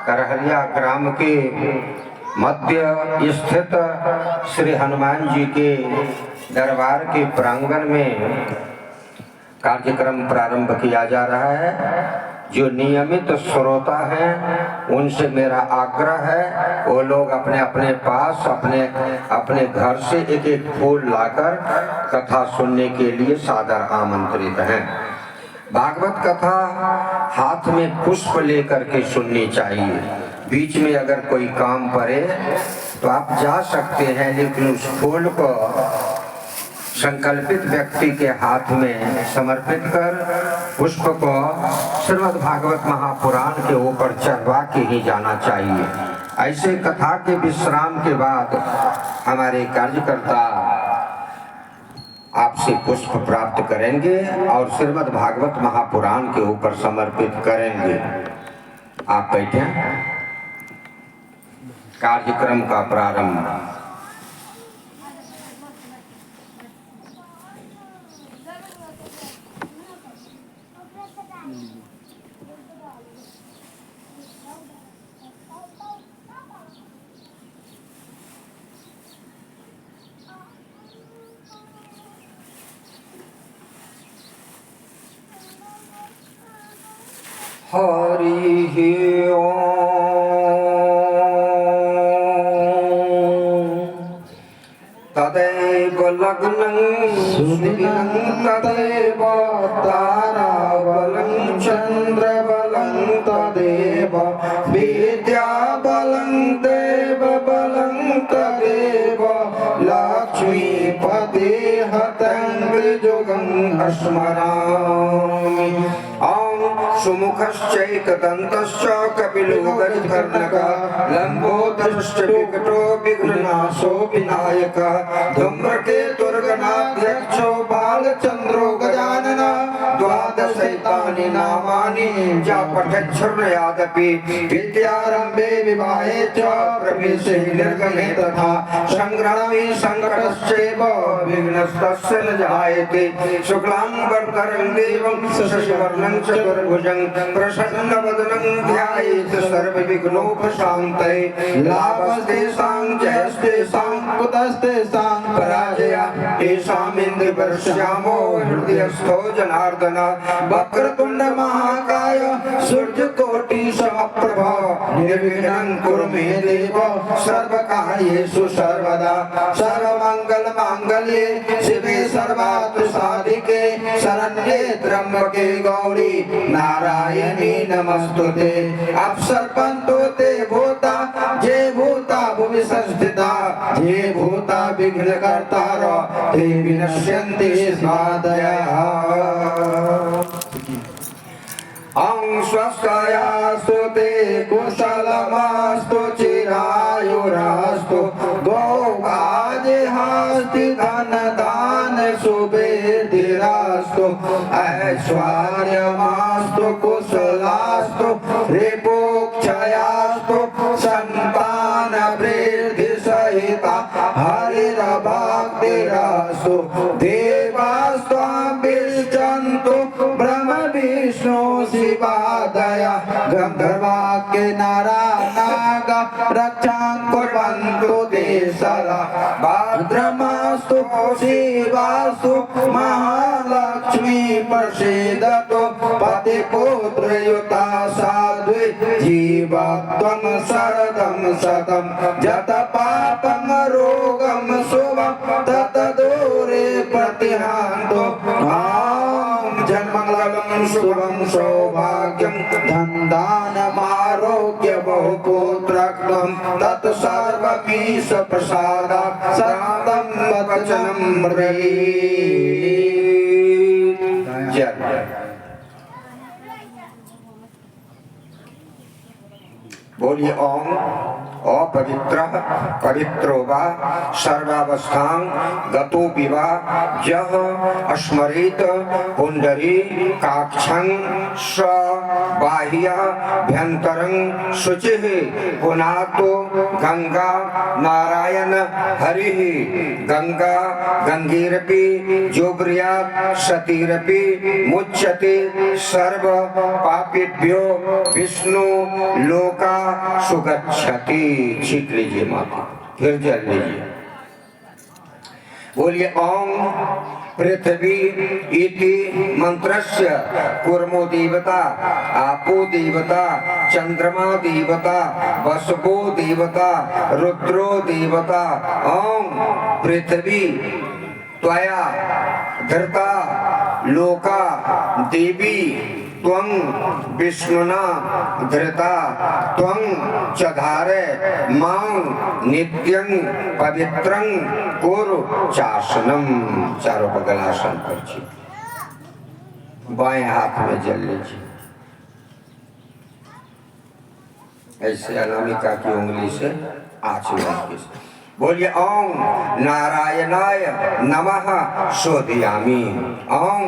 करहरिया ग्राम के मध्य स्थित श्री हनुमान जी के दरबार के प्रांगण में कार्यक्रम प्रारंभ किया जा रहा है। जो नियमित श्रोता हैं उनसे मेरा आग्रह है वो लोग अपने अपने पास अपने घर से एक एक फूल लाकर कथा सुनने के लिए सादर आमंत्रित हैं। भागवत कथा हाथ में पुष्प लेकर के सुननी चाहिए। बीच में अगर कोई काम पड़े तो आप जा सकते हैं, लेकिन उस फूल को संकल्पित व्यक्ति के हाथ में समर्पित कर पुष्प को श्रीमद् भागवत महापुराण के ऊपर चढ़वा के ही जाना चाहिए। ऐसे कथा के विश्राम के बाद हमारे कार्यकर्ता आपसे पुष्प प्राप्त करेंगे और श्रीमद् भागवत महापुराण के ऊपर समर्पित करेंगे। आप बैठे। कार्यक्रम का प्रारंभ। हरि ओम। तदेव लग्नं सुदिनं तदेव ताराबलं चन्द्रबलं तदेव विद्याबलं देवबलं तदेव लक्ष्मीपते हतङ्ग्रिजुगं स्मरामि। सुमुखश्चैकदन्तश्च कपिलो गजकर्णकः लम्बोदरश्च विकटो विघ्ननाशो विनायकः धूम्रकेतुर्गणाध्यक्षो बालचन्द्रो गजाननः द्वादशैतानि नामानि च पठच्छृणुयादपि विद्यारम्भे विवाहे च प्रवेशे निर्गमे तथा सङ्ग्रामे सङ्कटश्चैव विघ्नस्तस्य न जायते। शुक्लाम्बरधरं देवं शशिवर्णं चतुर्भुजं प्रसन्नवदनं ध्यायेत् सर्वविघ्नोपशान्तये। लाभस्तेषां जयस्तेषां कुतस्तेषां पराजया तेषामिन्द्रियवर्ष्यामो हृदयस्थो जनार्दन। वक्रतुण्ड महाकाय सूर्यकोटिसमप्रभ निर्विघ्नं कुरु मे देव सर्वकार्येषु सर्वदा। सर्वमङ्गलमाङ्गल्ये शिवे सर्वार्थसाधिके शरण्ये त्र्यम्बके गौरी नारायणी नमस्तुते। अपसर्पन्तो ते भूता ये भूता भुवि संस्थिता ये भूता विघ्नकर्तारो ते विनश्यन्ति स्वादयः। स्वस्तायास्तु ते कुशलमस्तु चिरायुरास्तु भोगादिहास्ति धनदान सुबेदिरास्तु ऐश्वर्यमास्तु कुशलास्तु रिपुक्षयास्तु सन्तानवृद्धि सहिता हरिर्भक्तिरास्तु देवास्त्वाभिष्टन्तु ब्रह्म विष्णु शिवादया गन्धर्वाक्य नारायणाग रक्षां कुर्वन्तु ते सदा। भद्रमस्तु शिवास्तु महालक्ष्मी प्रसीदतु पतिपुत्रयुता साध्वी जीवत्वं शरदं शतं जतपापं रोगं शुभं ततदूरे प्रतिहान्तु। जन्मङ्गलं शुभं सौभाग्यं धनदानमारोग्य बहुपुत्रत्वं तत्सर्वमीश प्रसादात् सत्यं वचनं ब्रवीमि। बोलिए ओम। अपवित्रः पवित्रो वा सर्वावस्थां गतो विवा यः स्मरेत पुंडरीकाक्षं स बाह्याभ्यन्तरं शुचिः पुनातो गंगा नारायण हरिः गंगा गंगेरपि जोग्रियात् सतीरपि मुच्यते सर्व पापेभ्यो विष्णु लोका सुगच्छति। छींक लीजिए माता, फिर जल लीजिए। बोलिए ओम पृथ्वी इति मंत्रस्य कूर्मो देवता आपो देवता चंद्रमा देवता वसवो देवता रुद्रो देवता। ओम पृथ्वी त्वया धृता लोका देवी त्वं विष्णुना धृता त्वं चधारे मां नित्यं पवित्रं कुरु चासनम। चारों बगल आसन कीजिए, बाएं हाथ में जल लीजिए, ऐसे अनामिका की उंगली से आचमन कीजिए। बोलिए ओम नारायणाय नमः शोधयामि, ओम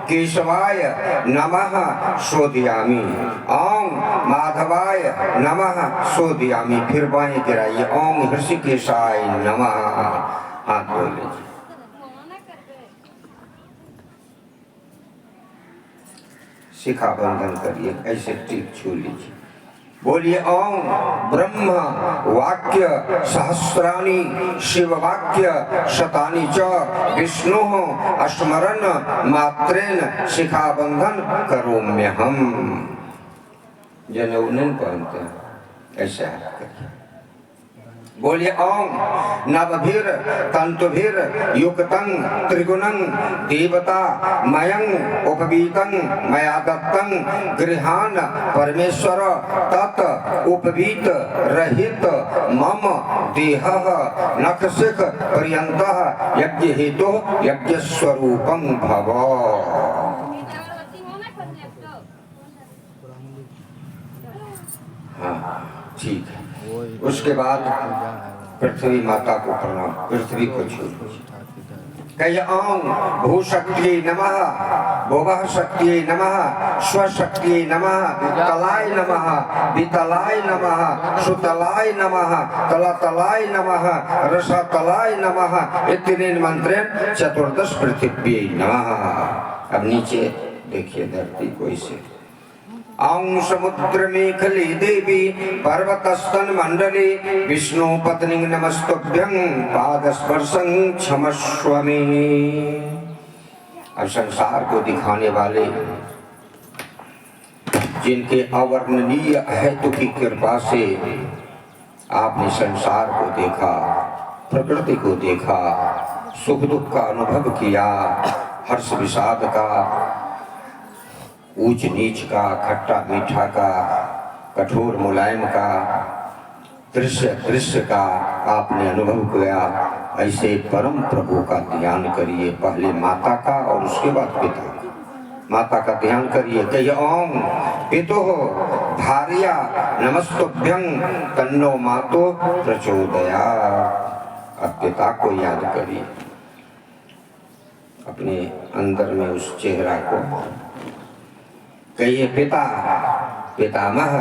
केशवाय नमः शोधयामि, ओम माधवाय नमः शोधयामि। फिर बाएं गिराइए, ओम ऋषिकेशाय नमः। हाथ धो लीजिए। शिखा बंधन करिए, ऐसे टीक छू लीजिए। बोलिए ओम ब्रह्म वाक्य सहस्राणि शिव वाक्य शतानि च विष्णु स्मरण मात्रेन शिखा बंधन करोम्यहम्। जनेऊ नहीं पहनते हैं, ऐसे आप करिए। बोलिए ओम नवभिर तंतुभिर युक्तं त्रिगुणं देवता मयं उपवीतं मया दत्तं गृहान परमेश्वर तत् उपवीत रहित मम देहः नखशिख पर्यन्तः यज्ञ हेतु यज्ञ स्वरूपं भव। हाँ ठीक है। उसके बाद पृथ्वी माता को प्रणाम, पृथ्वी को छू कहिए ओम भूशक्तिये नमः भुवः शक्तिये नमः स्वशक्तिये नमः तलाय नमः वितलाय नमः सुतलाय नमः तलतलाय नमः रसतलाय नमः। इतने मंत्रेण चतुर्दश पृथ्वी नमः। अब नीचे देखिए धरती को इसे ओम समुद्र मेखले देवी पर्वतस्तन मंडले विष्णु पत्नी नमस्तुभ्यं पाद स्पर्शं क्षमस्व मे। अब संसार को दिखाने वाले जिनके अवर्णनीय हेतु की कृपा से आपने संसार को देखा, प्रकृति को देखा, सुख दुख का अनुभव किया, हर्ष विषाद का, ऊंच नीच का, खट्टा मीठा का, कठोर मुलायम का, दृश्य का आपने अनुभव किया। ऐसे परम प्रभु का ध्यान करिए, पहले माता का और उसके बाद पिता का। माता का ध्यान करिए, कहिए ओम पितुः भार्या नमस्तुभ्यं तन्नो मातो प्रचोदयात्। अब पिता को याद करिए, अपने अंदर में उस चेहरा को कहिए पिता पितामह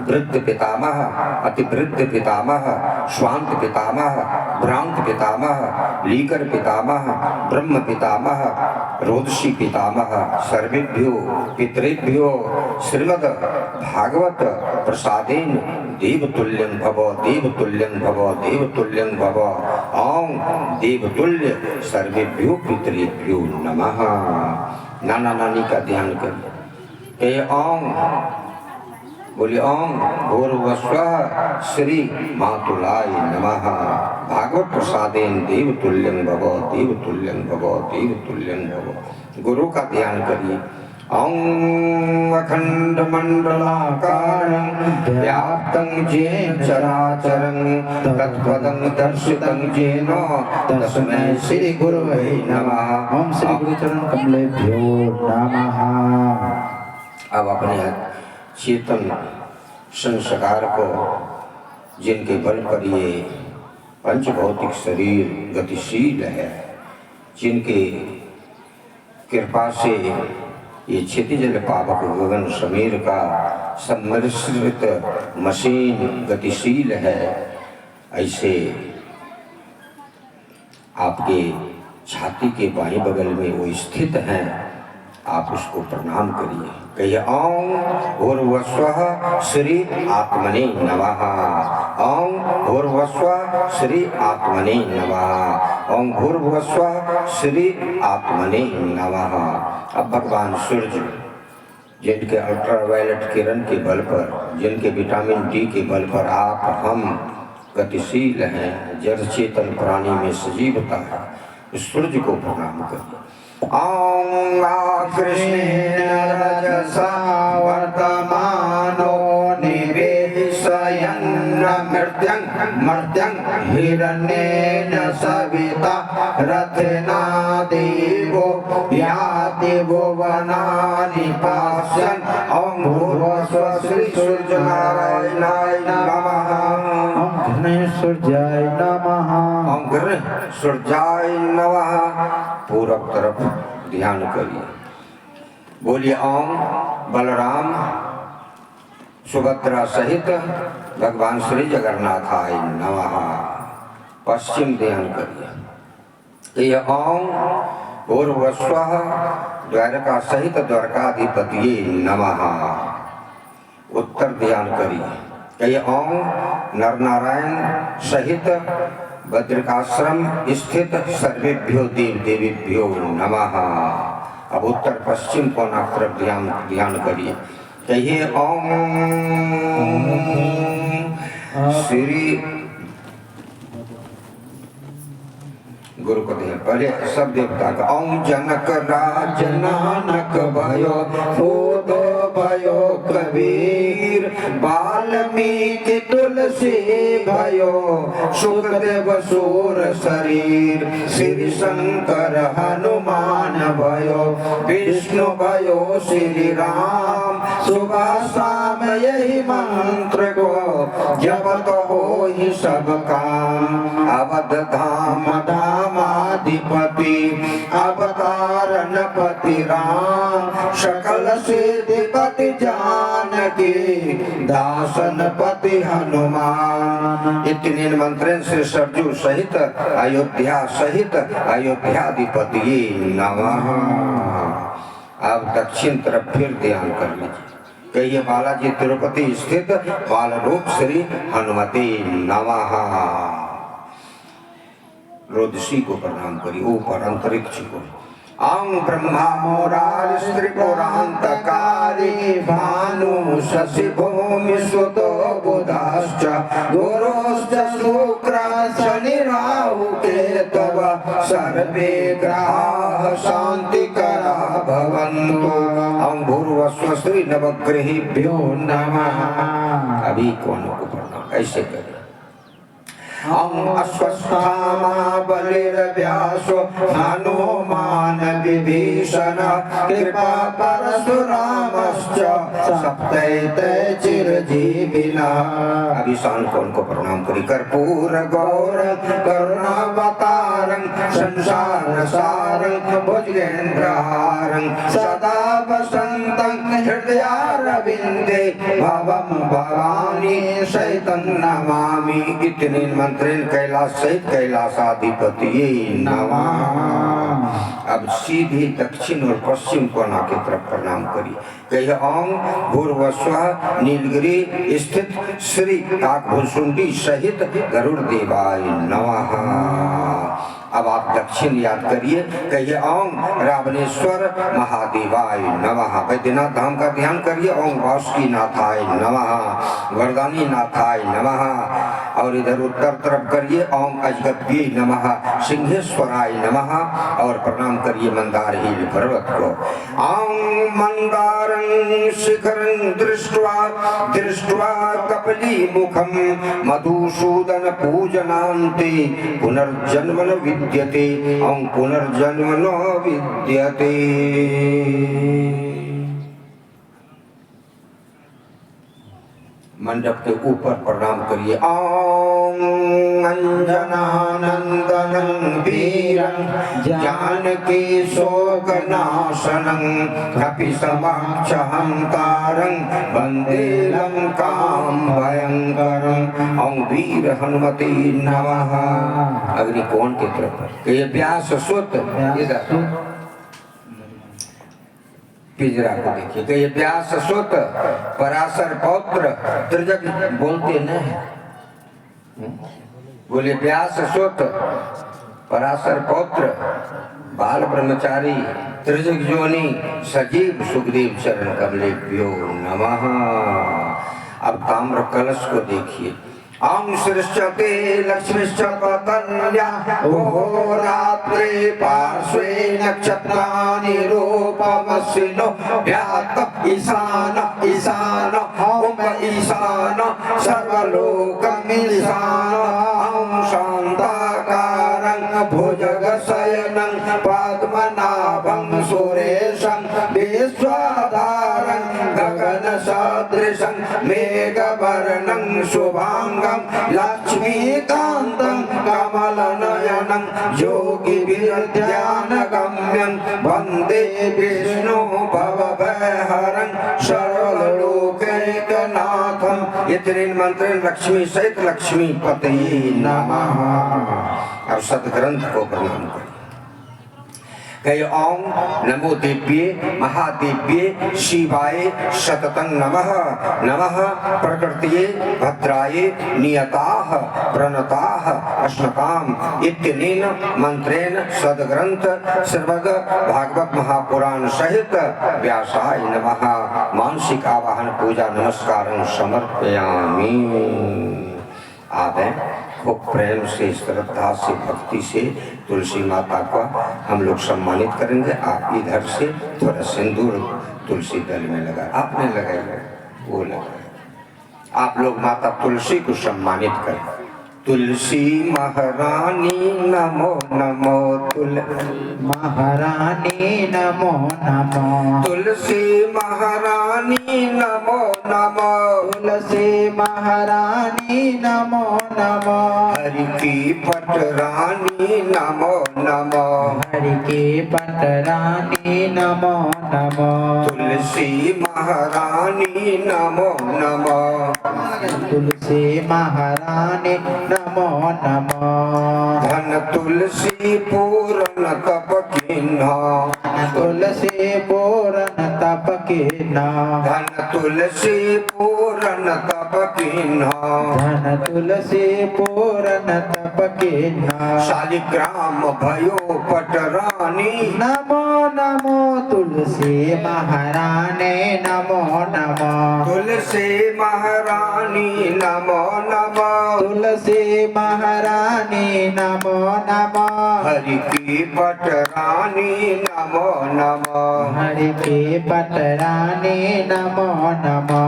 वृद्ध पितामह अति वृद्ध पितामह स्वांत पितामह भ्रांत पितामह लीकर पितामह ब्रह्म पितामह रोदसी पितामह सर्वेभ्यो पितृभ्यो श्रीमद् भागवत प्रसादेन देवतुल्यं भव देवतुल्यं भव देवतुल्यं भव। ओम देवतुल्य सर्वेभ्यो पितृभ्यो नमः। नाना नानी का ध्यान करिए, ओम बोलिए ओम भूर्भुवस्वः श्री मातुलाय नमः। भागवत प्रसादेन देवतुल्यं भव देवतुल्यं भव देवतुल्यं भव। गुरु का ध्यान करिए, ओम अखंड मंडलाकारं व्याप्तं येन चराचरं तत्पदं दर्शितं येन तस्मै श्री गुरुवे नमः। ओम श्री गुरुचरण कमलेभ्यो नमः। अब अपने चेतन संस्कार को जिनके बल पर ये पंचभौतिक शरीर गतिशील है, जिनके कृपा से ये क्षितिजल पावक गगन समीर का सम्मिश्रित मशीन गतिशील है, ऐसे आपके छाती के बाएं बगल में वो स्थित हैं, आप उसको प्रणाम करिए। कहिए ओम भूर्भुवस्वः श्री आत्मने नमः, ओम भूर्भुवस्वः श्री आत्मने नमः, ओम भूर्भुवस्वः श्री आत्मने नमः। अब भगवान सूर्य जिनके अल्ट्रावायलेट किरण के बल पर, जिनके विटामिन डी के बल पर आप हम गतिशील हैं, जड़ चेतन प्राणी में सजीवता है, उस सूर्य को प्रणाम करिए। ओम कृष्णेन रजसा वर्तमानो निवेशयन् मर्त्यं मर्त्यं हिरण्येन सविता रथेना देवो याति भुवनानि पश्यन्। ओम भूर्भुवस्वः श्री सूर्यनारायणाय नमः, ओम सूर्याय नमः, ओम सूर्याय नमः। पूरब तरफ ध्यान करिए, बोलिए ओम बलराम सुभद्रा सहित भगवान श्री जगन्नाथाय नमः। पश्चिम ध्यान करिए, ये ओम भूर्भुवस्वः द्वारका सहित द्वारकाधिपतिये नमः। उत्तर ध्यान करिए, ये ओम नरनारायण सहित बद्रिकाश्रम स्थित सर्वेभ्यो देव देवीभ्यो नमः। अब उत्तर पश्चिम कोना तरफ ध्यान करिए, कहिए ओम श्री गुरु को दें, पहले सब देवता का ओम जनक राज नानक भयो फूदो भयो कबीर, वाल्मीकि तुलसी भयो सुखदेव सूर शरीर, श्री शंकर हनुमान भयो विष्णु भयो श्री राम, सुबह शाम यही मंत्र को जपत हो ही सब काम। अवध धाम धामाधिपति अवतारणपति राम, सकल सिद्धिपति जानकी दासनपति हनुमान। इतने मंत्रें से सरजू सहित अयोध्या सहित अयोध्याधिपति नमः। अब दक्षिण तरफ फिर ध्यान कर लीजिए, कहिए बालाजी तिरुपति स्थित बाल रूप श्री हनुमते नमः। रोदसी को प्रणाम करिए, ऊपर अंतरिक्ष को। ओम ब्रह्मा मोरार त्रिपुरांतकारी भानु शशि भूमि सुतो बुधाश्च गुरोश्च शुक्र शनि राहु केतव सर्वे ग्रहाः शांतिकरा भवन्तु। ओम भूर्भुवस्वः श्री नवग्रहेभ्यो नमः। अभी कौन को प्रणाम ऐसे करें, ओम अश्वत्थामा बलिर्व्यासो हनुमान विभीषण कृपा परशुरामश्च सप्तैते चिरजीविनः। अभी शान कौन को प्रणाम करी, कर्पूर गौर करुणावतारं संसार सारं भुजगेन्द्रहारं सदा वसन्तं हृदयारविन्दे भवं भवानी सहितं नमामि। इतने मंत्रेण कैलाश सहित कैलाशाधिपति नमः। अब सीधे दक्षिण और पश्चिम कोना की तरफ प्रणाम करिए, कहिए ओम भूर्भुवस्वः नीलगिरी स्थित श्री काकभुसुंडी सहित गरुड़ देवाय नमः। अब आप दक्षिण याद करिए, कहिए ओम रावणेश्वर महादेवाय नमः। वैद्यनाथ धाम का ध्यान करिए, ओम वासुकीनाथाय नमः, वरदानी नाथाय नमः। और इधर उत्तर तरफ करिए, ओम अजगभ्ये नमः, सिंहेश्वराय नमः। और प्रणाम करिए मंदार हिल पर्वत को। ओम मंदारं शिखरं दृष्ट्वा दृष्ट्वा कपली मुखम मधुसूदन पूजनान्ते पुनर्जन्म न विद्यते। ओम पुनर्जन्म न विद्यते। मंडप के ऊपर प्रणाम करिए। ओम अंजनानंदनं वीरं जानकी शोकनाशनं कपिशमाक्षहंकारं वंदे लंकां भयंकरं। ओम वीर हनुमते नमः। अग्नि कोण की तरफ ये व्यास सुत इधर पिंजरा को देखिए कि ये व्यास सुत पराशर पौत्र त्रिजग बोलते न है, बोले व्यास सुत पराशर पौत्र बाल ब्रह्मचारी त्रिजग जोनी सजीव सुखदेव चरण कमलेभ्यो नमः। अब ताम्र कलश को देखिए। ओम सृष्टते लक्ष्मीश्च पतल्या रात्रे पार्श्वे नक्षत्राणि रूपमस्विनो व्यात ईशान ईशान ओम ईशान सर्वलोकमीशान। ओम शान्ताकारं भुजगशयनं पद्मनाभं सुरेशं विश्वाधारं गगनसदृशं मेघवर्णं शुभांगं लक्ष्मीकान्तं कमलनयनं योगिभिर्ध्यानगम्यं वन्दे विष्णु भवभयहरं सर्वलोकैकनाथं। ये तीन मंत्र लक्ष्मी सहित लक्ष्मी पते नमः। अब सदग्रंथ को प्रणाम करें। कहे ओम नमो दिव्ये महादिव्ये शिवाय सततं नमः। नमः प्रकृतिये भद्राये नियताः प्रणताः अश्नताम् इत्यनेन मंत्रेण सदग्रंथ श्रीमद् भागवत महापुराण सहित व्यासाय नमः। मानसिक आवाहन पूजा नमस्कारं समर्पयामि। आदे खूब प्रेम से श्रद्धा से भक्ति से तुलसी माता का हम लोग सम्मानित करेंगे। आप इधर से थोड़ा सिंदूर तुलसी दल में लगा, आपने लगाया वो लगाया। आप लोग माता तुलसी को सम्मानित करें। तुलसी महारानी नमो नमो महारानी नमो नमो तुलसी महारानी नमो नमो तुलसी महारानी नमो नमो हरि की पटरानी नमो नमो हरि की पटरानी नमो नमो तुलसी महारानी नमो नमो तुलसी महारानी नमो नमो धन तुलसी पूर्ण तप किन्हा तुलसी पूर्ण तप किन्हा धन तुलसी पूर्ण तप किन्हा धन तुलसी पूर्ण तप किन्हा शालिग्राम भयो पटरानी नमो नमो तुलसी महारानी नमो नमो तुलसी महारानी नमो नमो तुलसी महारानी नमो नमो हरि की पटरानी नमो नमो हरि की पटरानी नमो नमो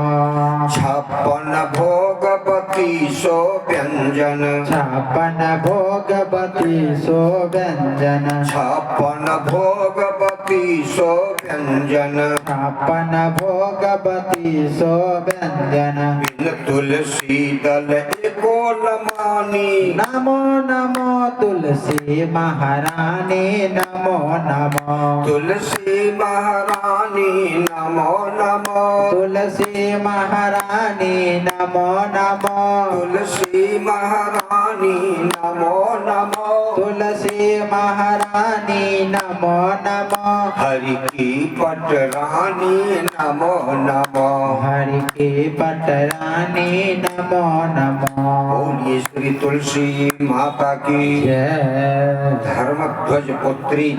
56 भोगवती सो व्यंजन 56 भोगवती सो व्यंजन 56 भोगवती सो व्यंजन 56 भोगवती सो व्यंजन बिन तुलसी दल एको लमानी नमो नमो तुलसी महारानी नमो नमो तुलसी महारानी नमो नमो तुलसी महारानी नमो नमो तुलसी महारानी नमो नमो तुलसी महारानी नमो नमो हरि की पटरानी नमो नमो हरि की पटरानी नमो नमो बोलिए श्री तुलसी माता की जय धर्मध्वज पुत्री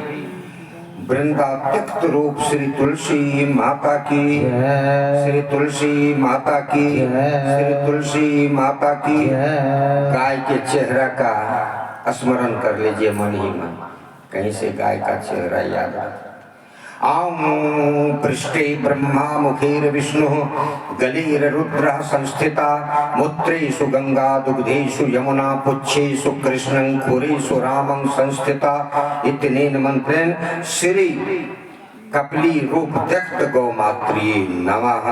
वृंदा त्यक्त रूप श्री तुलसी माता की श्री तुलसी माता की श्री तुलसी माता की गाय के चेहरा का स्मरण कर लीजिए मन ही मन, कहीं से गाय का चेहरा याद आ। आम पृष्ठे ब्रह्मा मुखेर विष्णु गलीर रुद्र संस्थिता मूत्रेषु गंगा दुग्धेषु यमुना पुच्छेषु कृष्णं खुरेषु रामं संस्थिता इत्यनेन मंत्रेण श्री कपली रूप त्यक्त गौमात्रिये नमः।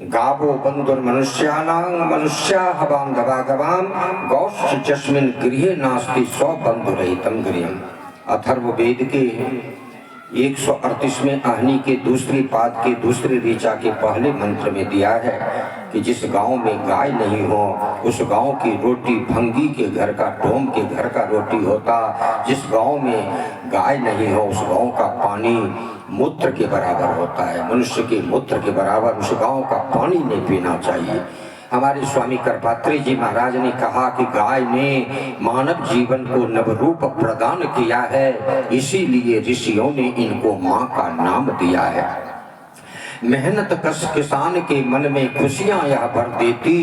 गावो बंधुर्मनुष्याणां मनुष्याः बान्धवागवां गौश्च यस्मिन् गृहे नास्ति सौ बंधुरहितं गृहम्। अथर्ववेद के 138वें आहनी के दूसरी पाद के दूसरी ऋचा के पहले मंत्र में दिया है कि जिस गांव में गाय नहीं हो उस गांव की रोटी भंगी के घर का, डोम के घर का रोटी होता। जिस गांव में गाय नहीं हो उस गांव का पानी मूत्र के बराबर होता है, मनुष्य के मूत्र के बराबर उस गांव का पानी नहीं पीना चाहिए। हमारे स्वामी करपात्री जी महाराज ने कहा कि गाय ने मानव जीवन को नवरूप प्रदान किया है, इसीलिए ऋषियों ने इनको माँ का नाम दिया है। मेहनत कश किसान के मन में खुशियां यह भर देती,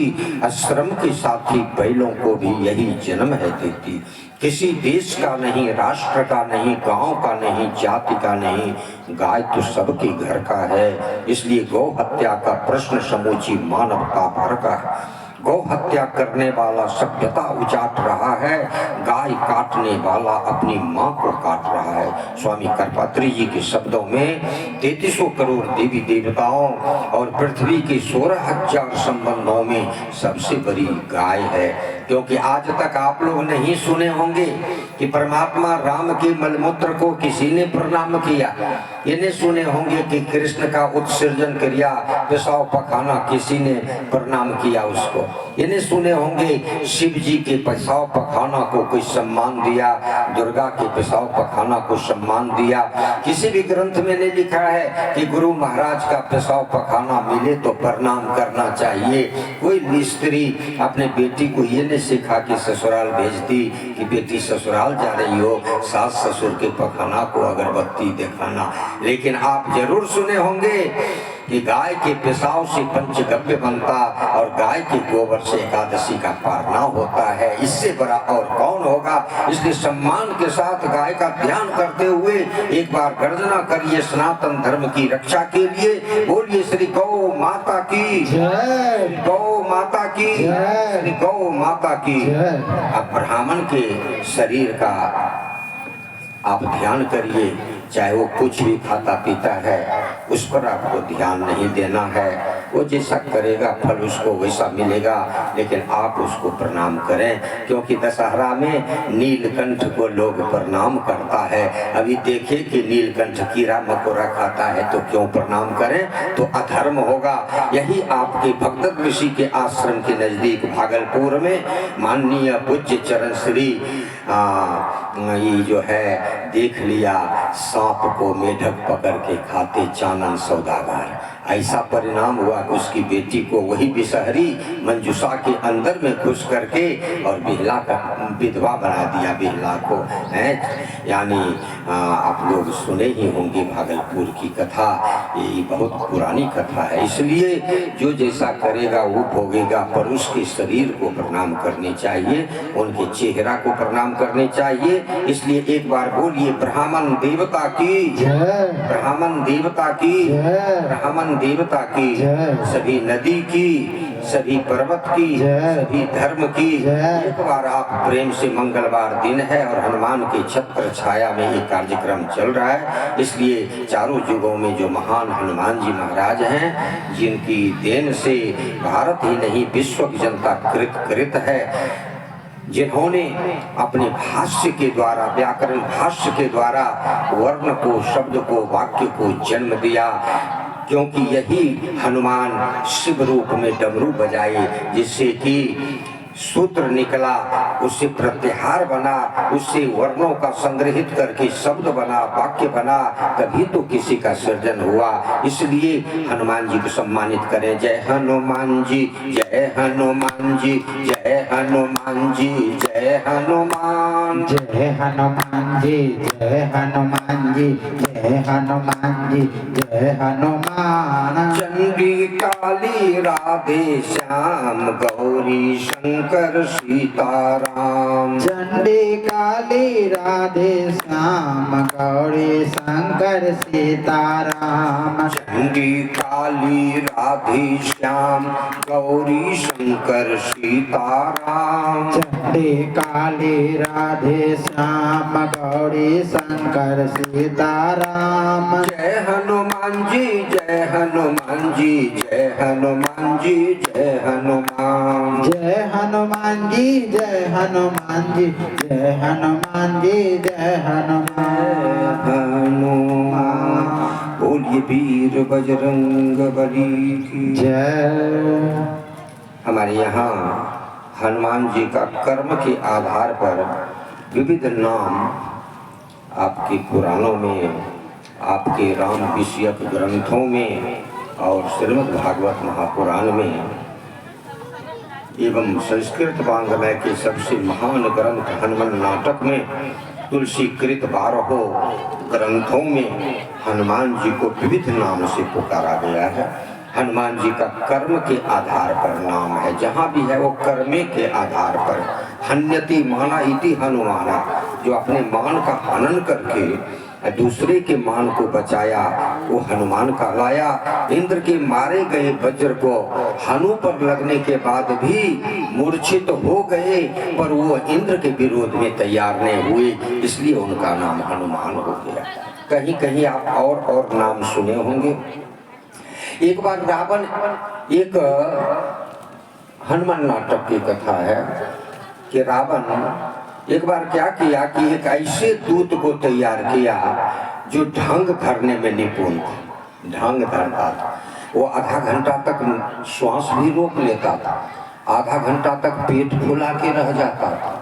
श्रम के साथी बैलों को भी यही जन्म है देती। किसी देश का नहीं, राष्ट्र का नहीं, गांव का नहीं, जाति का नहीं, गाय तो सबके घर का है। इसलिए गौ हत्या का प्रश्न समूची मानवता भर का है। गौ हत्या करने वाला सभ्यता उजाट रहा है, गाय काटने वाला अपनी माँ को काट रहा है। स्वामी करपात्री जी के शब्दों में 3300 करोड़ देवी देवताओं और पृथ्वी के 16,000 संबंधों में सबसे बड़ी गाय है। क्योंकि आज तक आप लोग नहीं सुने होंगे कि परमात्मा राम के मलमूत्र को किसी ने प्रणाम किया। ये नहीं सुने होंगे कि कृष्ण का उत्सर्जन क्रिया, पेशाब पखाना किसी ने प्रणाम किया उसको। ये नहीं सुने होंगे शिव जी के पेशाब पखाना को कोई सम्मान दिया, दुर्गा के पेशाब पखाना को सम्मान दिया। किसी भी ग्रंथ में नहीं लिखा है कि गुरु महाराज का पेशाब पखाना मिले तो प्रणाम करना चाहिए। कोई स्त्री अपने बेटी को ये सिखा के ससुराल भेजती कि बेटी ससुराल जा रही हो, सास ससुर के पखाना को अगरबत्ती दिखाना। लेकिन आप जरूर सुने होंगे कि गाय के पेशाब से पंचगव्य बनता और गाय के गोबर से एकादशी का पारना होता है। इससे बड़ा और कौन होगा। इसलिए सम्मान के साथ गाय का ध्यान करते हुए एक बार गर्जना करिए सनातन धर्म की रक्षा के लिए। बोलिए श्री गौ माता की जय, गौ माता की जय, श्री गौ माता की जय। अब ब्राह्मण के शरीर का आप ध्यान करिए, चाहे वो कुछ भी खाता पीता है उस पर आपको ध्यान नहीं देना है। वो जैसा करेगा फल उसको वैसा मिलेगा, लेकिन आप उसको प्रणाम करें। क्योंकि दशहरा में नीलकंठ को लोग प्रणाम करता है। अभी देखिए कि नीलकंठ कीड़ा मकोड़ा खाता है तो क्यों प्रणाम करें, तो अधर्म होगा। यही आपके भक्त ऋषि के आश्रम के नजदीक भागलपुर में माननीय पूज्य चरण श्री ये जो है देख लिया सांप को मेढक पकड़ के खाते चानन सौदागर। ऐसा परिणाम हुआ कि उसकी बेटी को वही विषहरी मंजूषा के अंदर में घुस करके और बिहला का विधवा बना दिया बिहला को है। यानी आप लोग सुने ही होंगे भागलपुर की कथा, ये बहुत पुरानी कथा है। इसलिए जो जैसा करेगा वो भोगेगा, पर उसके शरीर को प्रणाम करने चाहिए, उनके चेहरा को प्रणाम करने चाहिए। इसलिए एक बार बोलिए ब्राह्मण देवता की जय, ब्राह्मण देवता की जय, ब्राह्मण देवता की जय, सभी नदी की, सभी पर्वत की, सभी धर्म की। एक बार आप प्रेम से, मंगलवार दिन है और हनुमान के छत्र छाया में ये कार्यक्रम चल रहा है। इसलिए चारों युगों में जो महान हनुमान जी महाराज हैं, जिनकी देन से भारत ही नहीं विश्व की जनता कृत है, जिन्होंने अपने भाष्य के द्वारा, व्याकरण भाष्य के द्वारा वर्ण को, शब्द को, वाक्य को जन्म दिया। क्योंकि यही हनुमान शिव रूप में डमरू बजाए, जिससे कि सूत्र निकला, उससे प्रत्याहार बना, उससे वर्णों का संग्रहित करके शब्द बना, वाक्य बना, तभी तो किसी का सृजन हुआ। इसलिए हनुमान जी को सम्मानित करें। जय हनुमान जी, जय हनुमान जी, जय हनुमान जी, जय हनुमान, जय हनुमान जी, जय हनुमान जी, जय हनुमान जी, जय हनुमान। चंडी काली राधे श्याम गौरी शंकर सीताराम, चंडी काली राधे श्याम गौरी शंकर सीताराम, चंडी काली राधे श्याम गौरी शंकर सीताराम, चंडी काली राधे श्याम गौरी शंकर सीताराम। जय हनुमान जी, जय हनुमान जी, जय हनुमान जी, जय हनुमान। जय हनुमान जी, जय हनुमान जी, जय हनुमान जी, जय हनुमान। हनुमान बोलिए वीर बजरंग बली की जय। हमारे यहाँ हनुमान जी का कर्म के आधार पर विविध नाम आपके पुराणों में, आपके राम विषयक ग्रंथों में और श्रीमद् भागवत महापुराण में एवं संस्कृत वाङ्मय के सबसे महान ग्रंथ हनुमान नाटक में तुलसीकृत 12 ग्रंथों में हनुमान जी को विविध नाम से पुकारा गया है। हनुमान जी का कर्म के आधार पर नाम है, जहाँ भी है वो कर्मे के आधार पर। हन्यति माना इति हनुमाना, जो अपने मान का हनन करके दूसरे के मान को बचाया वो हनुमान कहलाया। इंद्र के मारे गए वज्र को हनु पर लगने के बाद भी मूर्छित हो गए, पर वो इंद्र के विरोध में तैयार नहीं हुए, इसलिए उनका नाम हनुमान हो गया। कहीं कहीं आप और नाम सुने होंगे। एक बार रावण, एक हनुमान नाटक की कथा है कि रावण एक बार क्या किया कि एक ऐसे दूत को तैयार किया जो ढंग धरने में निपुण था, ढंग धरता था। वो आधा घंटा तक श्वास भी रोक लेता था, आधा घंटा तक पेट फुला के रह जाता था,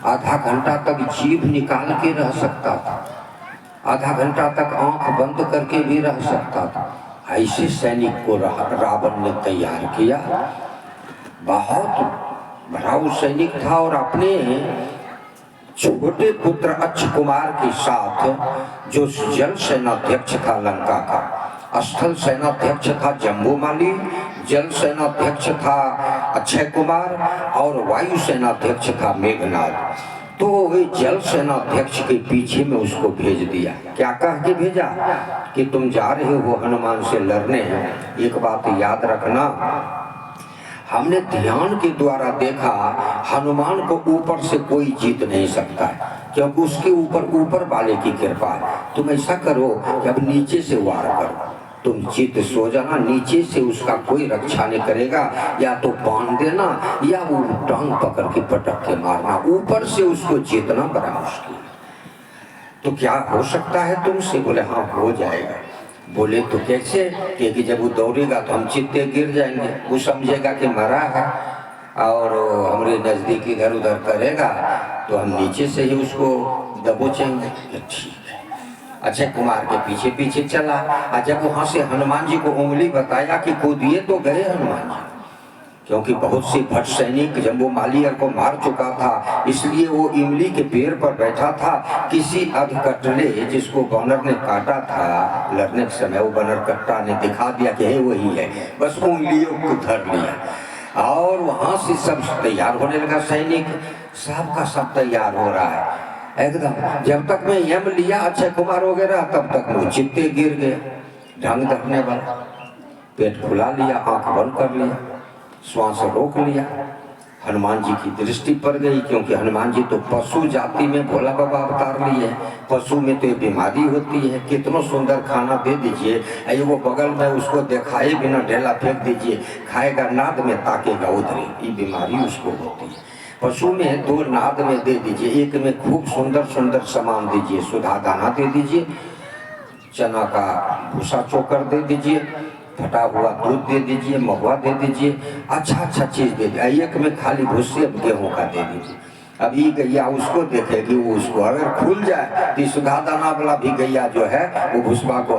आधा घंटा तक जीभ निकाल के रह सकता था, आधा घंटा तक आंख बंद करके भी रह सकता था। ऐसे सैनिक को रावण ने तैयार किया। बहुत भराऊ सैनिक था और अपने छोटे पुत्र अक्ष कुमार के साथ, जो जल सेनाध्यक्ष था लंका का, स्थल सेनाध्यक्ष था जम्बूमाली, जल सेनाध्यक्ष था अक्षय कुमार और वायु सेनाध्यक्ष था मेघनाद। तो वे जल सेनाध्यक्ष के पीछे में उसको भेज दिया। क्या कह के भेजा कि तुम जा रहे हो हनुमान से लड़ने, एक बात याद रखना, हमने ध्यान के द्वारा देखा हनुमान को ऊपर से कोई जीत नहीं सकता है, क्योंकि उसके ऊपर वाले की कृपा है। तुम ऐसा करो कि अब नीचे से वार करो, तुम चित सो जाना, नीचे से उसका कोई रक्षा नहीं करेगा, या तो बांध देना या वो टांग पकड़ के पटक के मारना, ऊपर से उसको जीतना बड़ा मुश्किल। तो क्या हो सकता है तुमसे? बोले हाँ हो जाएगा। बोले तो कैसे? क्योंकि जब वो दौड़ेगा तो हम चित्ते गिर जाएंगे, वो समझेगा कि मरा है और हमारे नजदीक इधर उधर करेगा तो हम नीचे से ही उसको दबोचेंगे। ठीक है। अक्षय कुमार के पीछे पीछे चला, और जब वहां से हनुमान जी को उंगली बताया कि कूदिए, तो गए हनुमान जी, क्योंकि बहुत से भट सैनिक जम्बूमाली को मार चुका था, इसलिए वो इमली के पेड़ पर बैठा था। किसी अधकटले जिसको बानर ने काटा था लड़ने के समय, वो बानर कट्टा ने दिखा दिया कि वही है, बस उंगलियों को धर लिया और वहां से सब तैयार होने लगा। सैनिक सब का सब तैयार हो रहा है एकदम। जब तक मैं यम लिया अक्षय कुमार वगैरह, तब तक वो चित्ते गिर गए। ढंग धरने वाला, पेट फुला लिया, आंख बंद कर लिया, श्वास रोक लिया। हनुमान जी की दृष्टि पड़ गई, क्योंकि हनुमान जी तो पशु जाति में भोला बाबा अवतार लिए हैं। पशु में तो ये बीमारी होती है, कितना सुंदर खाना दे दीजिए, वो बगल में उसको दिखाए बिना ढेला फेंक दीजिए, खाएगा नाद में ताकेगा उधरे, ये बीमारी उसको होती है। पशु में 2 नाद में दे दीजिए, एक में खूब सुंदर सुंदर सामान दीजिए, सुधा दाना दे दीजिए, चना का भूसा चोकर दे दीजिए, फटा हुआ दूध दे दीजिए, महुआ दे दीजिए, अच्छा चीज दे दीजिए। एक में खाली भूसे गेहूं का दे दीजिए। अब ये गैया उसको देखेगी, वो उसको अगर खुल जाए तो सुधा दाना वाला भी गैया जो है वो भूसवा को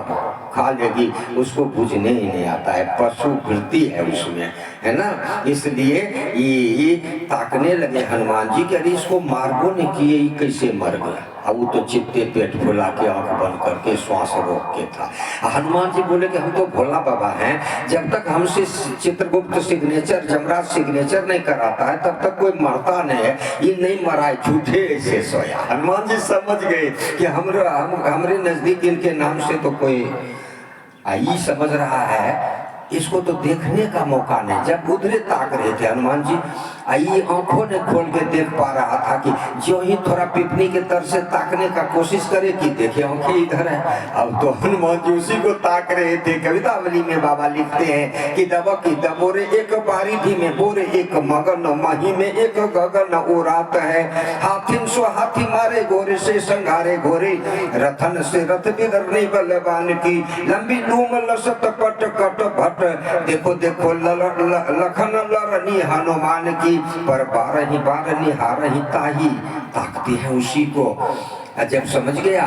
खा लेगी, उसको बुझने ही नहीं आता है, पशु वृत्ति है उसमें, है ना। इसलिए ये ताकने लगे हनुमान जी कि अरे इसको मारबो नहीं किए, ये कैसे मर गया। अब वो तो चित्ते पेट फुला के आंख बंद करके श्वास रोक के था। हनुमान जी बोले कि हम तो भोला बाबा हैं, जब तक हमसे चित्रगुप्त सिग्नेचर जमराज सिग्नेचर नहीं कराता है तब तक कोई मरता नहीं है, ये नहीं मरा है, झूठे ऐसे सोया। हनुमान जी समझ गए कि हमरे नजदीक इनके नाम से तो कोई आई समझ रहा है, इसको तो देखने का मौका नहीं। जब उधरे ताक रहे थे हनुमान जी, आई आंखों ने खोल के देख पा रहा था कि जो ही थोड़ा पिपनी के तर से ताकने का कोशिश करे कि देखे आंखें इधर है। अब तो हनुमान जी उसी को ताक रहे थे। कवितावली में बाबा लिखते हैं कि दबकी दबोरे एक बारिधि में बोरे एक मगन मही में एक गगन उरात है। हाथिन सो हाथी मारे गोरे से संघारे घोरे रथन से रथ बिदरने बलवान की लंबी लूम लसत पट कट भट देखो देखो लखन लरनी हनुमान की पर बार निहारही ताही ताकती है उसी को। जब समझ गया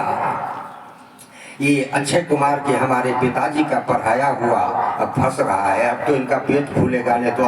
ये अक्षय कुमार के हमारे पिताजी का पढ़ाया हुआ अब फंस रहा है, अब तो इनका पेट फूलेगा नहीं तो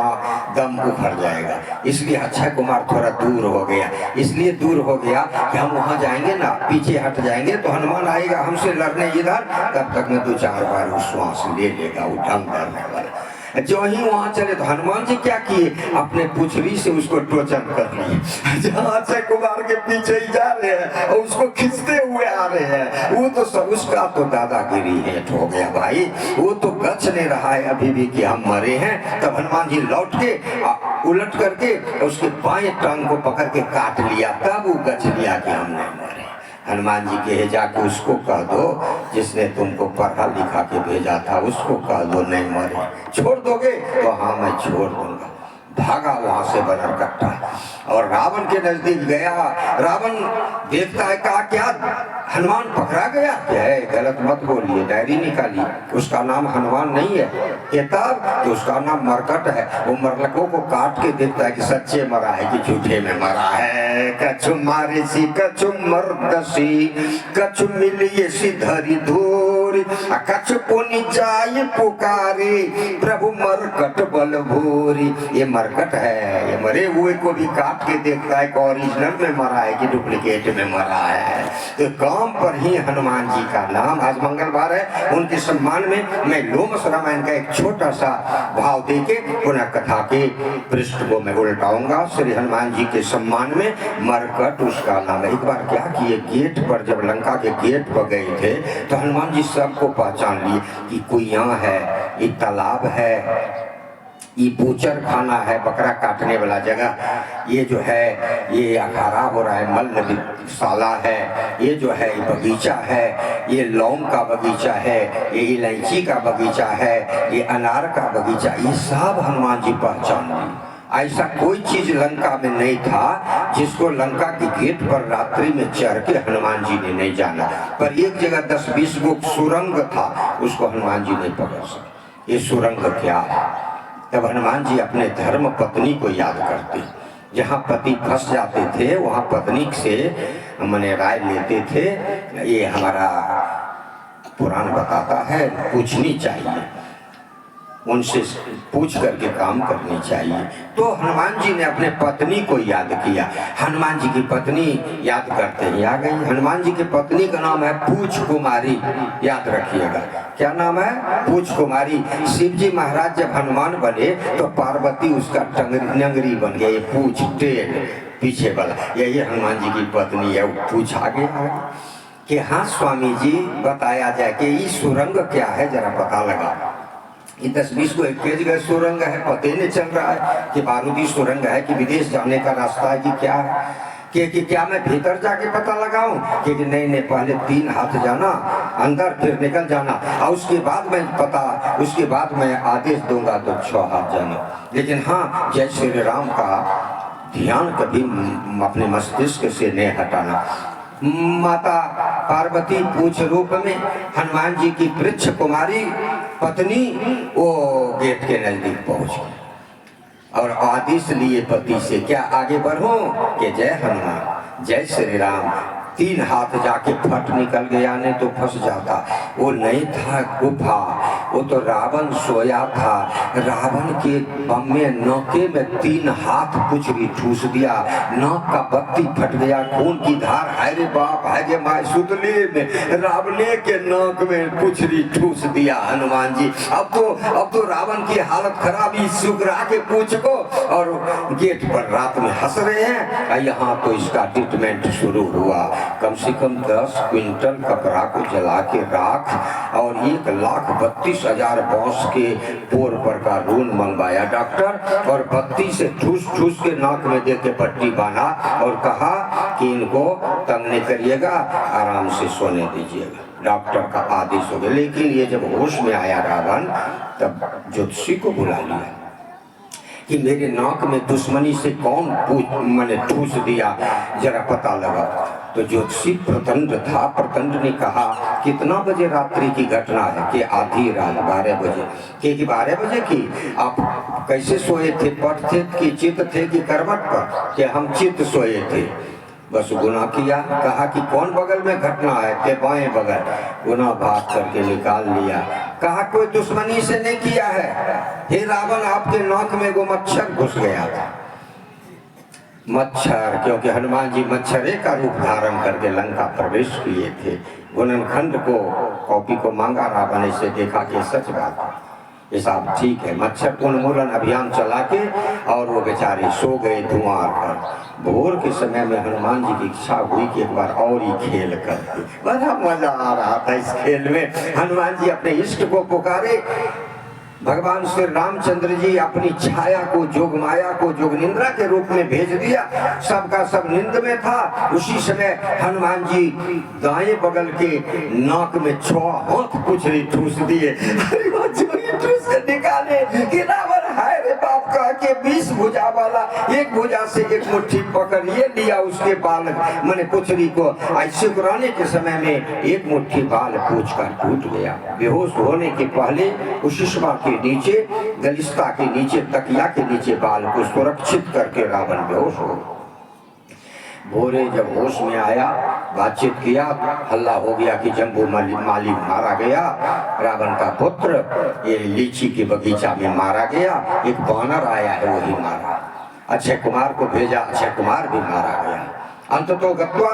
दम उखड़ जाएगा, इसलिए अक्षय कुमार थोड़ा दूर हो गया। इसलिए दूर हो गया कि हम वहां जाएंगे ना, पीछे हट जाएंगे तो हनुमान आएगा हमसे लड़ने इधर, तब तक में 2-4 बार वो श्वास ले लेगा, वो ढंग करने वाला। जो ही वहां चले तो हनुमान जी क्या किए, अपने पुछड़ी से उसको टोचन कर लिए। जहाँ अक्षय कुमार के पीछे ही जा रहे हैं और उसको खींचते हुए आ रहे हैं, वो तो सब उसका तो दादागिरी हेठ हो गया भाई। वो तो गच नहीं रहा है अभी भी कि हम मरे हैं। तब हनुमान जी लौट के उलट करके उसके बाएं टांग को पकड़ के काट लिया, तब वो गच लिया कि हम नहीं मरे। हनुमान जी कहे जाके उसको कह दो जिसने तुमको पढ़ा लिखा के भेजा था, उसको कह दो नहीं मरे। छोड़ दोगे तो हाँ मैं छोड़ दूंगा। भागा वहां से बनरकट्टा और रावण के नजदीक गया। रावण देखता है कहा क्या हनुमान पकड़ा गया क्या है, गलत मत बोलिए, डायरी निकाली, उसका नाम हनुमान नहीं है, किताब तो उसका नाम मरकट है। वो मरलकों को काट के देखता है कि सच्चे मरा है कि झूठे में मरा है। कछु मारे सी कछु मर्दसी कछु मिलिए सिधरी धूरी कछु पुनि जाय पुकारे प्रभु मरकट बल भूरी। ये मरकट है, ये मरे हुए को भी काट के देखता है कि ओरिजिनल में मरा है कि डुप्लीकेट में मरा है। तो काम पर ही हनुमान जी का नाम। आज मंगलवार है, उनके सम्मान में मैं लोमस रामायण का एक छोटा सा भाव देके पुनः कथा के पृष्ठ को मैं उल्टाऊंगा। श्री हनुमान जी के सम्मान में मरकट उसका नाम है। एक बार क्या किए, गेट पर जब लंका के गेट पर गए थे तो हनुमान जी सबको पहचान लिए कि कोई यहाँ है, ये तालाब है, ये बूचर खाना है, बकरा काटने वाला जगह, ये जो है ये अखाड़ा हो रहा है, मल्लशाला है, ये जो है ये बगीचा है, ये लौंग का बगीचा है, ये इलायची का बगीचा है, ये अनार का बगीचा, ये सब हनुमान जी पहचान लिए। ऐसा कोई चीज लंका में नहीं था जिसको लंका के गेट पर रात्रि में चढ़ के हनुमान जी ने नहीं जाना। पर एक जगह 10-20 गो सुरंग था, उसको हनुमान जी नहीं पकड़ सके। ये सुरंग क्या है? तब हनुमान जी अपने धर्म पत्नी को याद करते। जहाँ पति फंस जाते थे वहाँ पत्नी से मने राय लेते थे। ये हमारा पुराण बताता है, पूछनी चाहिए, उनसे पूछ करके काम करनी चाहिए। तो हनुमान जी ने अपने पत्नी को याद किया। हनुमान जी की पत्नी याद करते ही आ गई। हनुमान जी की पत्नी का नाम है पूछ कुमारी, याद रखिएगा। क्या नाम है? पूछ कुमारी। शिव जी महाराज जब हनुमान बने तो पार्वती उसका नंगरी बन गया, ये पूछ टेल पीछे वाला, यही हनुमान जी की पत्नी है। वो पूछ आगे कि हाँ स्वामी जी बताया जाए कि ये सुरंग क्या है, जरा पता लगा। ये 10-20 को एक जगह सुरंग है, पता नहीं चल रहा है कि बारूदी सुरंग है कि विदेश जाने का रास्ता है कि क्या है, कि क्या मैं भीतर जाके पता लगाऊं कि नहीं, पहले 3 हाथ जाना अंदर, फिर निकल जाना, और उसके बाद मैं उसके बाद मैं आदेश दूंगा तो 6 हाथ जाना। लेकिन हाँ, जय श्री राम का ध्यान कभी अपने मस्तिष्क से नहीं हटाना। माता पार्वती पूछ रूप में हनुमान जी की वृक्ष कुमारी पत्नी वो गेट के नजदीक पहुंच गई और आदेश लिए पति से, क्या आगे बढ़ूं कि जय हनुमान, जय श्री राम। 3 हाथ जाके फट निकल गया, नहीं तो फंस जाता। वो नहीं था गुफा, वो तो रावण सोया था। रावण के बम्मे नौके में 3 हाथ पुछड़ी ठूस दिया, नाक का बत्ती फट गया, खून की धार, हाय रे बाप, हाय रे माय, सुतले में रावणे के नाक में पुछड़ी ठूस दिया हनुमान जी। अब तो रावण की हालत खराब, सुगरा के पूछ को, और गेट पर रात में हंस रहे हैं। यहाँ तो इसका ट्रीटमेंट शुरू हुआ। कम से कम 10 क्विंटल कपड़ा को जला के राख और 1,32,000 20,000 बांस के पोर पर का रून मंगवाया डॉक्टर, और बत्ती से ठूस ठूस के नाक में दे के पट्टी बांधा और कहा कि इनको तंग नहीं करिएगा, आराम से सोने दीजिएगा। डॉक्टर का आदेश हो गया। लेकिन ये जब होश में आया रावण, तब ज्योतिषी को बुला लिया कि मेरे नाक में दुश्मनी से कौन मैंने ठूस दिया, जरा पता लगा। तो ज्योतिषी प्रतंड था। प्रतंड ने कहा कितना बजे रात्रि की घटना है? कि आधी रात 12 बजे। कि 12 बजे की? आप कैसे सोए थे? पट थे कि चित थे कि करवट पर? कि हम चित सोए थे। बस गुनाह किया। कहा कि कौन बगल में घटना है? के बाएं बगल। गुनाह भाग करके निकाल लिया। कहा कोई दुश्मनी से नहीं किया है। हे रावण, आपके नाक में वो मच्छर घुस गया था। मच्छर, क्योंकि हनुमान जी मच्छरे का रूप धारण करके लंका प्रवेश किए थे। गुणनखंड को कॉपी को मांगा रावण से, देखा कि सच बात है, ये साहब ठीक है। मच्छर उन्मूलन अभियान चला के और वो बेचारे सो गए धुआं पर। भोर के समय में हनुमान जी की इच्छा हुई कि एक बार और ही खेल करके, बड़ा मजा आ रहा था इस खेल में। हनुमान जी अपने इष्ट को पुकारे। भगवान श्री रामचंद्र जी अपनी छाया को, जोग माया को जोग निंद्रा के रूप में भेज दिया। सबका सब निंद में था। उसी समय हनुमान जी दाएं बगल के नाक में 6 हाथ पुछड़ी ठूस दिए। ठूस के निकाले कि रावण हाय रे बाप कह के 20 भुजा वाला एक भुजा से एक मुट्ठी पकड़िए लिया उसके बाल मैंने पुछड़ी को। ऐसे कराने के समय में एक मुट्ठी बाल पूछ कर टूट गया। बेहोश होने के पहले उशिष्मा के नीचे, गलिस्ता के नीचे, तकिया के नीचे बाल को सुरक्षित करके रावण बेहोश हो। भोरे जब होश में आया, बातचीत किया, हल्ला हो गया कि जम्बू माली मारा गया। रावण का पुत्र ये लीची के बगीचा में मारा गया। एक बानर आया है, वही मारा। अक्षय कुमार को भेजा, अक्षय कुमार भी मारा गया। अंततो गत्वा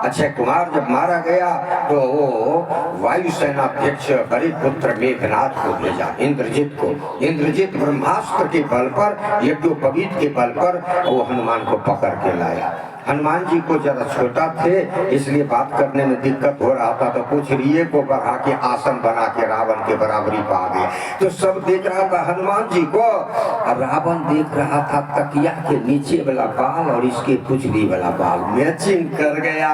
अक्षय कुमार जब मारा गया तो वो वायुसेनाध्यक्ष बड़े पुत्र मेघनाथ को भेजा, इंद्रजित को। इंद्रजित ब्रह्मास्त्र के बल पर, यज्ञोपवीत के बल पर वो हनुमान को पकड़ के लाया। हनुमान जी को जरा छोटा थे इसलिए बात करने में दिक्कत हो रहा था, तो पुछड़िए को बढ़ा के आसन बना के रावण के बराबरी पा गए। तो सब देख रहा था हनुमान जी को। अब रावण देख रहा था तकिया के नीचे वाला बाल और इसके पुछड़ी वाला बाल मैचिंग कर गया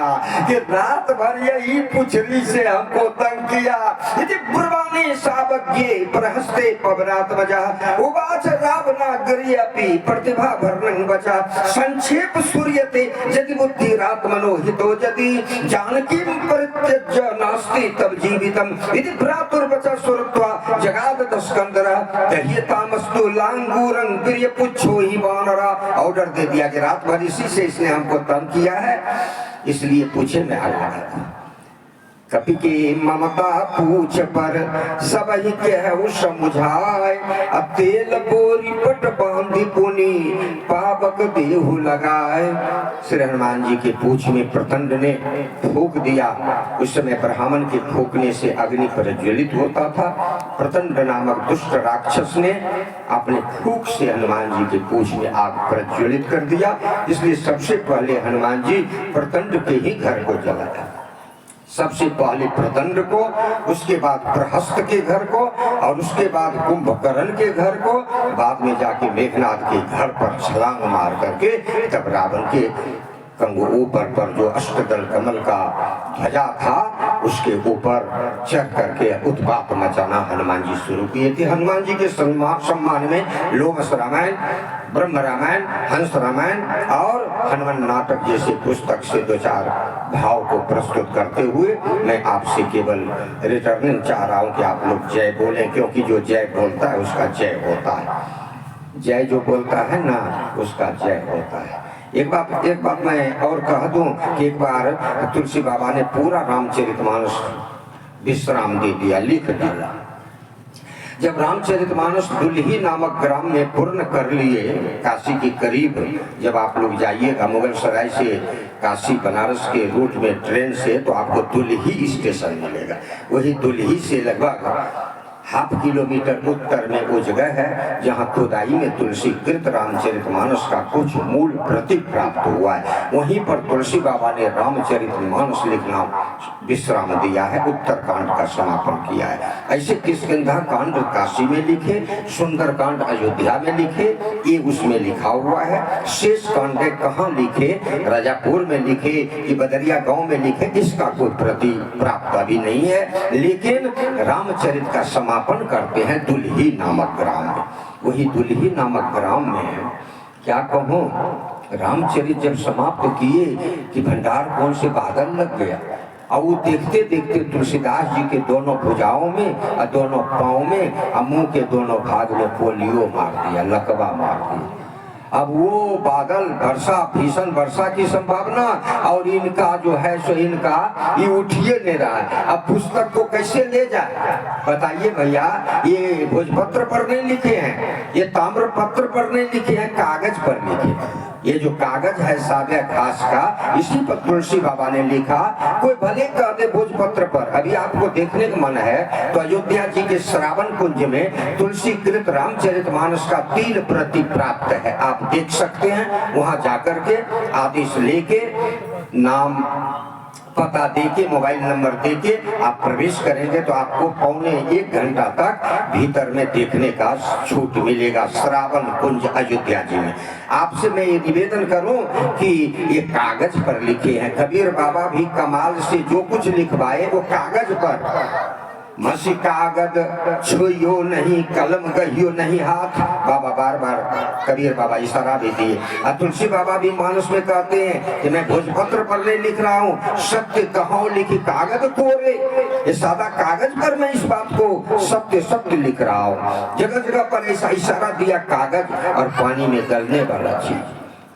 कि रात भर यही पुछड़ी से हमको तंग किया। यदि ब्रवाणी सावज्ञे प्रहस्ते पवनात् वजा उवाच रावणाग्र्यपि प्रतिभा भर्णं वचा संक्षेप सूर्यते यदि बुद्धि रात्मनो हितो यदि जानकी परित्यज्य नास्ति तब जीवितम यदि भ्रातुर्वच सुरत्वा जगाद स्कंदरा दह्यतामस्तु लांगूरं प्रियपुच्छो ही वानरा। ऑर्डर दे दिया कि रात भर इसी से इसने हमको तंग किया है, इसलिए पूछे में आ लगा था। कपि के ममता पूछ पर सब ही कहु समुझाए, तेल बोरी पट बांधी पुनी पावक देहु लगाए। श्री हनुमान जी के पूछ में प्रतंड ने फूंक दिया। उस समय ब्राह्मण के फूंकने से अग्नि प्रज्वलित होता था। प्रतंड नामक दुष्ट राक्षस ने अपने फूंक से हनुमान जी के पूछ में आग प्रज्वलित कर दिया। इसलिए सबसे पहले हनुमान जी प्रतंड के ही घर को जलाया। सबसे पहले प्रतंड को, उसके बाद प्रहस्त के घर को, और उसके बाद कुंभकर्ण के घर को, बाद में जाके मेघनाथ के घर पर छलांग मार करके तब रावण के कंगू ऊपर पर जो अष्टदल कमल का ध्वजा था उसके ऊपर चढ़ करके उत्पात मचाना हनुमान जी शुरू किए थे। हनुमान जी के सम्मान में लोमस रामायण, ब्रह्म रामायण, हंस रामायण और हनुमान नाटक जैसे पुस्तक से 2-4 भाव को प्रस्तुत करते हुए मैं आपसे केवल रिटर्निंग चाह रहा हूँ कि आप लोग जय बोलें, क्योंकि जो जय बोलता है उसका जय होता है। जय जो बोलता है ना उसका जय होता है। एक बात मैं और कह दूं कि एक बार तुलसी बाबा ने पूरा रामचरितमानस विश्राम दे दिया, लिख डाला। जब रामचरितमानस दुल्ही नामक ग्राम में पूर्ण कर लिए, काशी के करीब जब आप लोग जाइएगा मुगल सराय से काशी बनारस के रूट में ट्रेन से, तो आपको दुल्ही स्टेशन मिलेगा। वही दुल्ही से लगभग हाफ किलोमीटर उत्तर में वो जगह है जहाँ खुदाई में तुलसी कृत रामचरितमानस का कुछ मूल प्रति प्राप्त हुआ है। वहीं पर तुलसी बाबा ने रामचरितमानस लिखना विश्राम दिया है, उत्तरकांड का समापन किया है। ऐसे किष्किंधा कांड काशी में लिखे, सुंदरकांड अयोध्या में लिखे, ये उसमें लिखा हुआ है। शेष कांड कहाँ लिखे, राजापुर में लिखे कि बदरिया गांव में लिखे, इसका कोई प्रति प्राप्त अभी नहीं है। लेकिन रामचरित का समापन करते हैं दुल्ही नामक ग्राम में। वही दुल्ही नामक ग्राम में क्या कहूँ, रामचरित जब समाप्त किए कि भंडार कौन से बादल लग गया, और वो देखते देखते तुलसीदास जी के दोनों भुजाओं में और दोनों पाँव में और मुंह के दोनों भाग में पोलियो मार दिया, लकवा मार दिया। अब वो बादल वर्षा, भीषण वर्षा की संभावना, और इनका जो है सो इनका ये उठिए नहीं रहा है। अब पुस्तक को कैसे ले जाए बताइए भैया। ये भोजपत्र पर नहीं लिखे हैं, ये ताम्र पत्र पर नहीं लिखे हैं, कागज पर लिखे हैं। ये जो कागज है सादा घास का, इसी पर तुलसी बाबा ने लिखा। कोई भले कह दे भोजपत्र पर, अभी आपको देखने का मन है तो अयोध्या जी के श्रावण कुंज में तुलसी कृत रामचरितमानस का 3 प्रति प्राप्त है, आप देख सकते हैं। वहां जाकर के आदेश लेके, नाम पता देके, मोबाइल नंबर देके आप प्रवेश करेंगे तो आपको पौने 1 घंटा तक भीतर में देखने का छूट मिलेगा, श्रावण कुंज अयोध्या जी में। आपसे मैं ये निवेदन करूं कि ये कागज पर लिखे हैं। कबीर बाबा भी कमाल से जो कुछ लिखवाए वो कागज पर, मसी कागज छुइयो नहीं, कलम गहियो नहीं हाथ। बाबा बार बार कबीर बाबा इशारा भी दिए। और तुलसी बाबा भी मानस में कहते हैं कि मैं भोजपत्र पर नहीं लिख रहा हूँ, सत्य कहो लिखी कागज कोरे। ये सादा कागज पर मैं इस बात को सत्य सत्य लिख रहा हूँ। जगह जगह पर ऐसा इशारा दिया, कागज और पानी में गलने वाला चीज,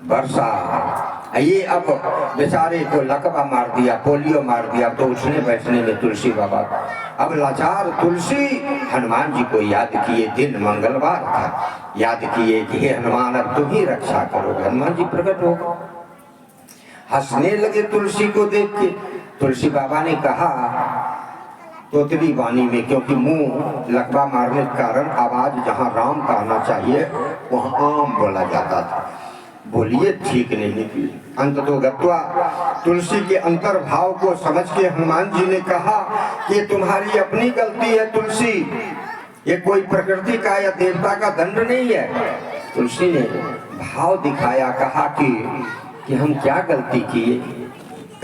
वर्षा। ये अब बेचारे को लकवा मार दिया, पोलियो मार दिया, तो उठने बैठने में तुलसी बाबा। अब लाचार तुलसी हनुमान जी को याद किए, दिन मंगलवार था, याद किए कि हे हनुमान अब तुम ही रक्षा करोगे। हनुमान जी प्रकट हो गए, हंसने लगे तुलसी को देख के। तुलसी बाबा ने कहा तोतली वाणी में, क्योंकि मुंह लकवा मारने के कारण आवाज जहाँ राम कहना चाहिए वहाँ आम बोला जाता था, बोलिए ठीक नहीं निकली। अंततोगत्वा तुलसी के अंतर्भाव को समझ के हनुमान जी ने कहा कि तुम्हारी अपनी गलती है तुलसी, ये कोई प्रकृति का या देवता का दंड नहीं है। तुलसी ने भाव दिखाया, कहा कि हम क्या गलती किए,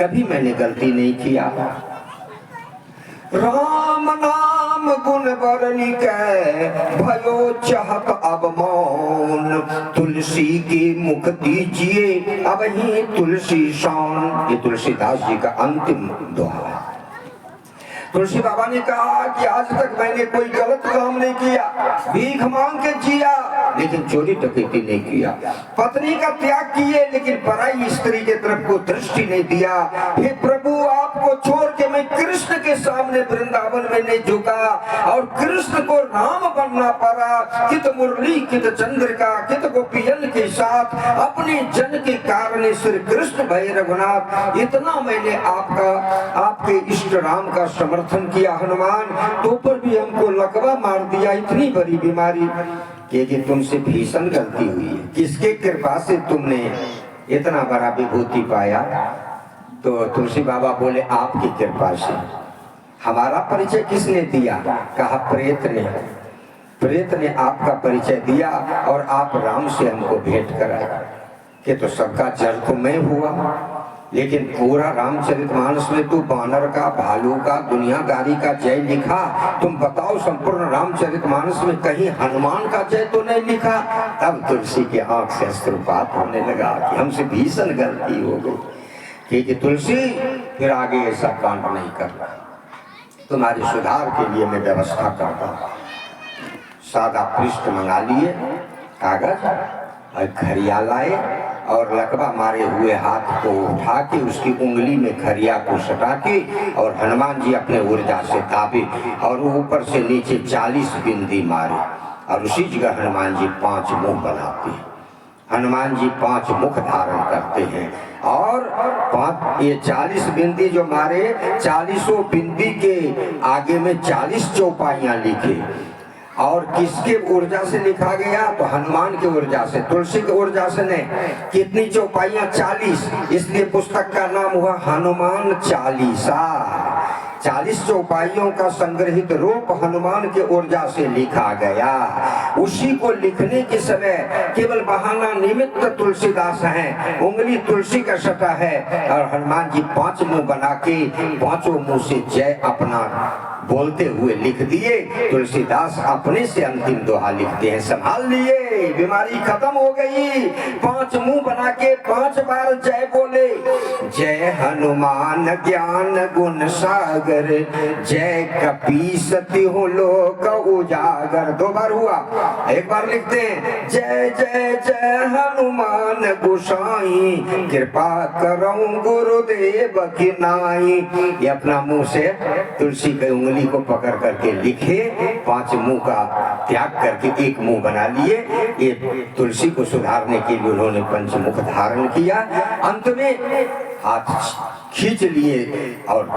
कभी मैंने गलती नहीं किया। राम नाम गुण बरनी के भयो चाहत अब मौन, तुलसी के मुख दीजिए अब ही तुलसी शान। ये तुलसीदास जी का अंतिम दोहा है। तुलसी बाबा ने कहा कि आज तक मैंने कोई गलत काम नहीं किया, भीख मांग के जिया लेकिन चोरी डकैती नहीं किया, पत्नी का त्याग किए लेकिन पराई स्त्री के तरफ को दृष्टि नहीं दिया। हे प्रभु, आपको छोड़ के मैं कृष्ण के सामने वृंदावन में नहीं झुका और कृष्ण को राम बनना पड़ा। कित मुरली कित चंद्रिका कित गोपियन के साथ अपने जन के कारण श्री कृष्ण भय रघुनाथ। इतना मैंने आपके इष्ट राम का समर्थन किया हनुमान, तो पर भी हमको लकवा मार दिया। इतनी बड़ी बीमारी कि तुमसे भीषण गलती हुई है। किसके कृपा से तुमने इतना बड़ा विभूति पाया? तो तुलसी बाबा बोले आपकी कृपा से। हमारा परिचय किसने दिया? कहा प्रेत ने। प्रेत ने आपका परिचय दिया और आप राम से हमको भेंट कराया। कि तो सबका जड़ तो मैं हुआ, लेकिन पूरा रामचरितमानस में तू बानर का, भालू का, दुनियादारी का जय लिखा। तुम बताओ संपूर्ण रामचरितमानस में कहीं हनुमान का जय तो नहीं लिखा? तब तुलसी के आंख से अश्रुपात होने लगा कि हमसे भीषण गलती हो गई। कि तुलसी फिर आगे ऐसा कांड नहीं करना, तुम्हारे सुधार के लिए मैं व्यवस्था करता हूँ। सादा पृष्ठ मंगा लिए, कागज और खरिया लाए और लकवा मारे हुए हाथ को उठा के उसकी उंगली में खरिया को सटा के और हनुमान जी अपने ऊर्जा से दाबे और ऊपर से नीचे 40 बिंदी मारे और उसी जगह हनुमान जी 5 मुंह बनाते हैं। हनुमान जी 5 मुख धारण करते हैं और ये 40 बिंदी जो मारे, 40 बिंदी के आगे में 40 चौपाइयां लिखे। और किसके ऊर्जा से लिखा गया? तो हनुमान की ऊर्जा से, तुलसी की ऊर्जा से नहीं। कितनी चौपाइयां? 40, इसलिए पुस्तक का नाम हुआ हनुमान चालीसा। 40 चौपाइयों का संग्रहित रूप हनुमान की ऊर्जा से लिखा गया। उसी को लिखने के समय केवल बहाना निमित्त तुलसीदास हैं, उंगली तुलसी का सटा है और हनुमान जी 5 मुंह बना के 5 मुंह से जय अपना बोलते हुए लिख दिए। तुलसीदास अपने से अंतिम दोहा लिखते हैं, संभाल लिए, बीमारी खत्म हो गई। 5 मुंह बना के 5 बार जय बोले। जय हनुमान ज्ञान गुण सागर, जय कपीसति हो लोक उजागर। 2 बार हुआ, 1 बार लिखते हैं जय जय जय हनुमान गोसाई, कृपा करऊं गुरुदेव की नाई। ये अपना मुंह से तुलसी के उंगली को पकड़ करके लिखे, 5 मुंह का त्याग करके 1 मुंह बना लिए। ये तुलसी को सुधारने के लिए उन्होंने पंचमुख धारण किया। अंत में हाथ खींच लिए और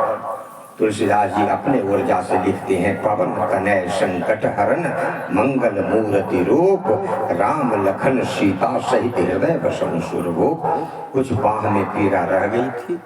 तुलसीदास जी अपने ऊर्जा से लिखते हैं, पवन तनय संकट हरण, मंगल मूर्ति रूप, राम लखन सीता सहित हृदय बसहु सुरभूप। कुछ बाह में पीड़ा रह गई थी,